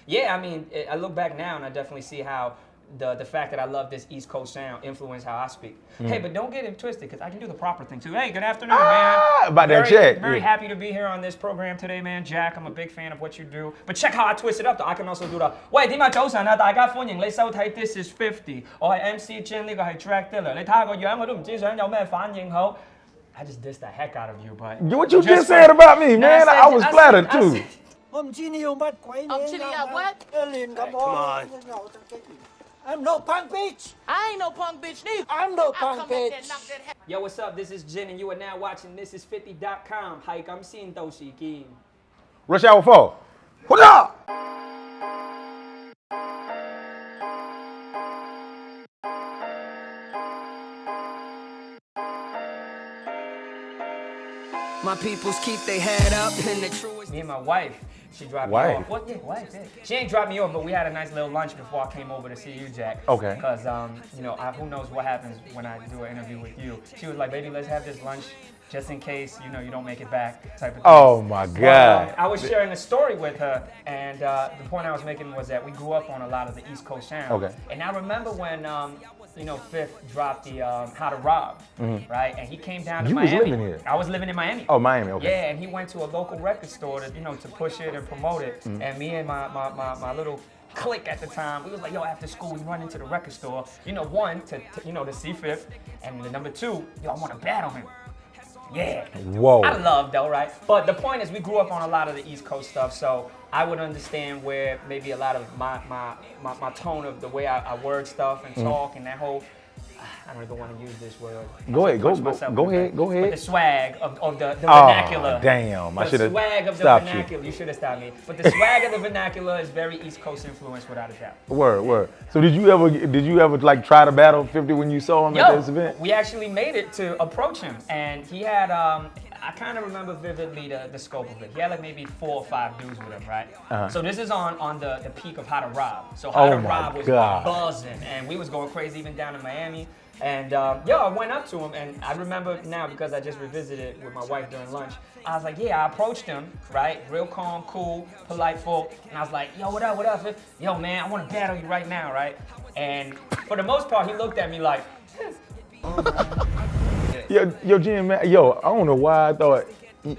Yeah, I mean, I look back now and I definitely see how the fact that I love this East Coast sound influenced how I speak. Hey, but don't get it twisted, because I can do the proper thing too. Hey, good afternoon, man. About that check. Very happy to be here on this program today, man. Jack, I'm a big fan of what you do. But check how I twist it up, though. I can also do the 喂，點啊？早晨啊，大家歡迎你收睇 Thisis50。我係 MC Jin， 呢個係 Jack Thriller。你睇下個樣，我都唔知想有咩反應好。I just dissed the heck out of you, but what you just said about me, man? I was flattered too. 我唔知你用乜鬼名啊！亂咁我。I'm no punk bitch. I ain't no punk bitch neither. I'm no punk bitch. Yo, what's up? This is Jin, and you are now watching Thisis50.com. Hike, I'm seeing Doshi Kim. Rush Hour 4. What up? My peoples keep their head up in the truest. Me and my wife, she dropped me off. What? Yeah, wife. Yeah. She ain't dropped me off, but we had a nice little lunch before I came over to see you, Jack. Okay. Because you know, who knows what happens when I do an interview with you. She was like, baby, let's have this lunch just in case, you know, you don't make it back, type of thing. Oh my God. I was sharing a story with her, and the point I was making was that we grew up on a lot of the East Coast sound. Okay. And I remember when, you know, Fifth dropped the How to Rob, right? And he came down to Miami. You was living here? I was living in Miami. Oh, Miami, okay. Yeah, and he went to a local record store to, you know, to push it and promote it. And me and my little clique at the time, we was like, yo, after school, we run into the record store. You know, one, to you know, to see Fifth, and the number two, yo, I want to battle him. Yeah. Whoa. I love though, right? But the point is, we grew up on a lot of the East Coast stuff, so I would understand where maybe a lot of my tone of the way I word stuff and talk and that whole, I don't even want to use this word. Go ahead. Go ahead. But the swag of the vernacular. Damn. I should have swag of the vernacular. You should have stopped me. But the swag of the vernacular is very East Coast influence, without a doubt. Word. So did you ever like try to battle 50 when you saw him at this event? We actually made it to approach him, and he had I kind of remember vividly the scope of it. He had like maybe 4 or 5 dudes with him, right? So this is on the peak of How to Rob. So How to Rob was buzzing, and we was going crazy even down in Miami. And I went up to him, and I remember now because I just revisited with my wife during lunch. I was like, yeah, I approached him, right? Real calm, cool, polite folk. And I was like, yo, what up? Yo, man, I want to battle you right now, right? And for the most part, he looked at me like, Yo, Jim, man, I don't know why I thought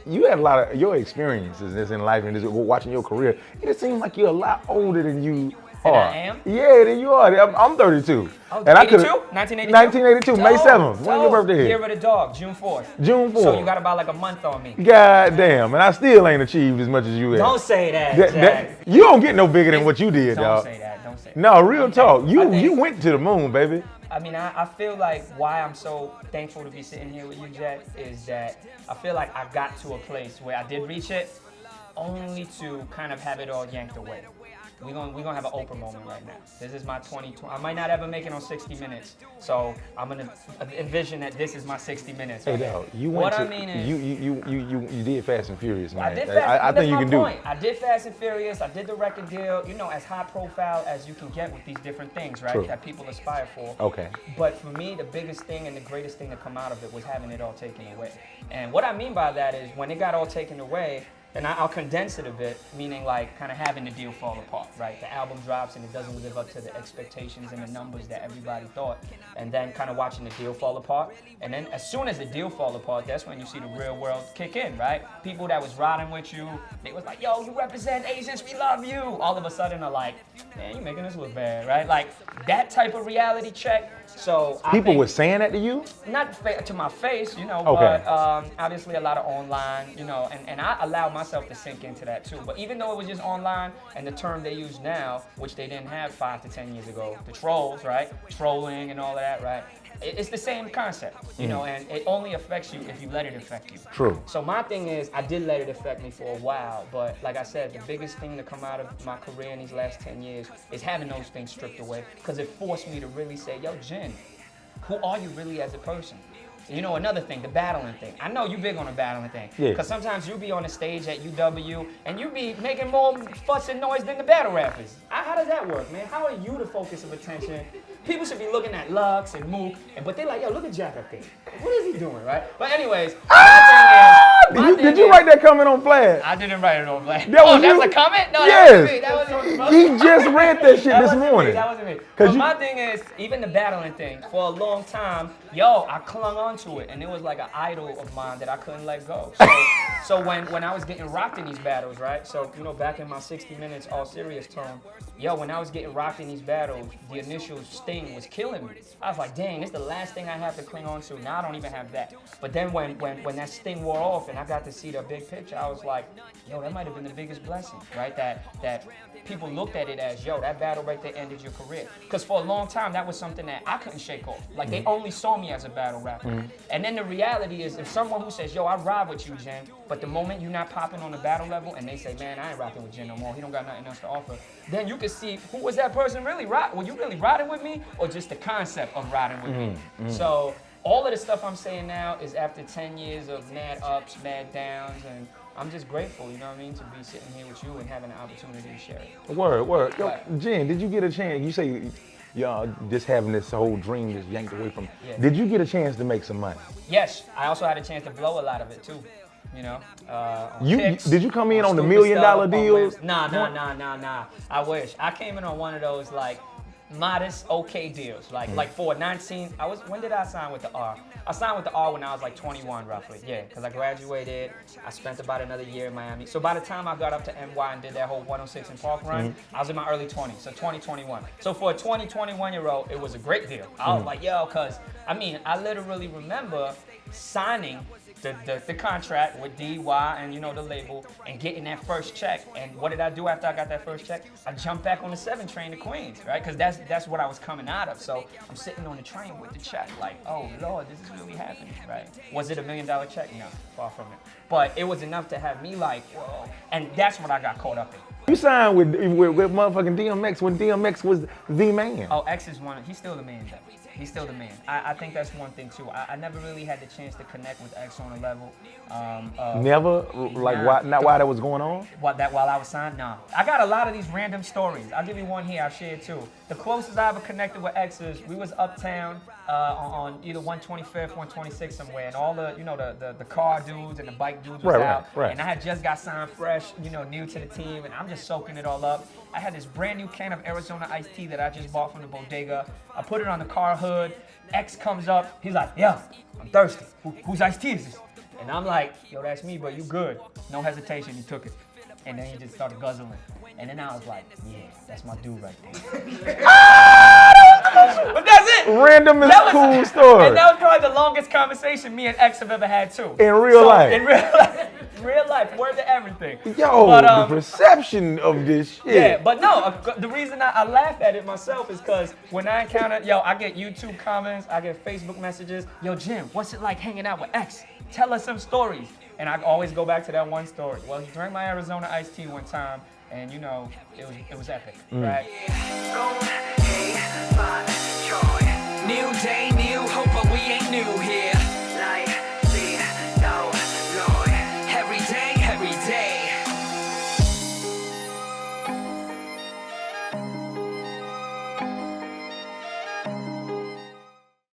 you had a lot of your experiences in life and just watching your career. It just seemed like you're a lot older than you are. I am? Yeah, than you are. I'm 32. Oh, and 82? 1982. 1982? May 7th. When your birthday? Year of the dog, June 4th. June 4th. So you got about like a month on me. God damn, and I still ain't achieved as much as you have. Don't say that, Jack. You don't get no bigger than what you did, dog. Don't say that. No, real talk. You went to the moon, baby. I mean, I feel like why I'm so thankful to be sitting here with you, Jack, is that I feel like I got to a place where I did reach it, only to kind of have it all yanked away. We're gonna have an Oprah moment right now. This is my 2020. I might not ever make it on 60 Minutes, so I'm gonna envision that this is my 60 minutes. Hey, dog, you did Fast and Furious, man. I did Fast. I think you can do it. I did Fast and Furious. I did the record deal. You know, as high profile as you can get with these different things, right? True. That people aspire for. Okay. But for me, the biggest thing and the greatest thing to come out of it was having it all taken away. And what I mean by that is when it got all taken away. And I'll condense it a bit, meaning like kind of having the deal fall apart, right? The album drops and it doesn't live up to the expectations and the numbers that everybody thought. And then kind of watching the deal fall apart. And then as soon as the deal fall apart, that's when you see the real world kick in, right? People that was riding with you, they was like, yo, you represent Asians, we love you. All of a sudden are like, man, you making us look bad, right? Like that type of reality check. So people were saying that to you? Not to my face, you know, okay. But obviously a lot of online, you know, and I allow myself to sink into that too. But even though it was just online and the term they use now, which they didn't have 5 to 10 years ago, the trolls, right? Trolling and all of that, right? It's the same concept, you know, and it only affects you if you let it affect you. True. So my thing is, I did let it affect me for a while, but like I said, the biggest thing to come out of my career in these last 10 years is having those things stripped away, because it forced me to really say, yo, Jen, who are you really as a person? You know, another thing, the battling thing. I know you big on the battling thing. Yeah. Because sometimes you be on the stage at UW and you be making more fuss and noise than the battle rappers. How does that work, man? How are you the focus of attention? People should be looking at Lux and Mook, but they're like, yo, look at Jack up there. What is he doing, right? But anyways, did you write that comment on Flash? I didn't write it on Flash. That was that's you? a comment? No, yes. that was me. He just read that shit That this wasn't me, morning. that wasn't me. 'Cause But you- my thing is, even the battling thing, for a long time, I clung on to it, and it was like an idol of mine that I couldn't let go. So when I was getting rocked in these battles, right? So, back in my 60 Minutes All Serious tone, when I was getting rocked in these battles, the initial sting was killing me. I was like, dang, this is the last thing I have to cling on to. Now I don't even have that. But then when that sting wore off and I got to see the big picture, I was like, that might have been the biggest blessing, right? That people looked at it as, that battle right there ended your career. Because for a long time, that was something that I couldn't shake off. Like, they only saw me as a battle rapper. And then the reality is, if someone who says, I ride with you, Jen, but the moment you're not popping on the battle level and they say, man, I ain't rocking with Jen no more, he don't got nothing else to offer, then you can see, who was that person really riding? Were you really riding with me, or just the concept of riding with me? So all of the stuff I'm saying now is after 10 years of mad ups, mad downs, and I'm just grateful, to be sitting here with you and having the opportunity to share it. Word. Yo, Jen, did you get a chance? You say y'all just having this whole dream just yanked away from. Yeah. Did you get a chance to make some money? Yes, I also had a chance to blow a lot of it too. On picks, did you come in on the $1 stupid million stuff, deals? Nah. I wish. I came in on one of those like modest, okay deals. Like for 19, when did I sign with the R? I signed with the R when I was like 21 roughly. Yeah, because I graduated. I spent about another year in Miami. So by the time I got up to NY and did that whole 106 and Park run, I was in my early 20s, so 2021. So for a 21-year-old, it was a great deal. I was like, because I literally remember signing the contract with DY and the label and getting that first check. And what did I do after I got that first check? I jumped back on the 7 train to Queens, right? Because that's what I was coming out of. So I'm sitting on the train with the check, like, oh Lord, this is really happening, right? Was it $1 million check? No, far from it. But it was enough to have me like, whoa. And that's what I got caught up in. You signed with motherfucking DMX when DMX was the man. Oh, X is he's still the man though. He's still the man. I think that's one thing too. I never really had the chance to connect with X on a level. Never? Why that was going on? While I was signed? Nah. I got a lot of these random stories. I'll give you one here, I'll share too. The closest I ever connected with X is, we was uptown on either 125th, 126th somewhere, and all the, the car dudes and the bike dudes was out. Right. And I had just got signed fresh, new to the team, and I'm just soaking it all up. I had this brand new can of Arizona iced tea that I just bought from the bodega. I put it on the car hood. X comes up. He's like, I'm thirsty. Whose iced tea is this? And I'm like, that's me, but you good. No hesitation, he took it. And then he just started guzzling. And then I was like, that's my dude right there. But that's it. Random is a cool story. And that was probably the longest conversation me and X have ever had too. In real life. In real life. Real life, word to everything. The perception of this shit. Yeah, but no, the reason I laugh at it myself is because when I encounter, I get YouTube comments, I get Facebook messages, Jim, what's it like hanging out with X? Tell us some stories. And I always go back to that one story. Well, he drank my Arizona iced tea one time, and it was epic, right?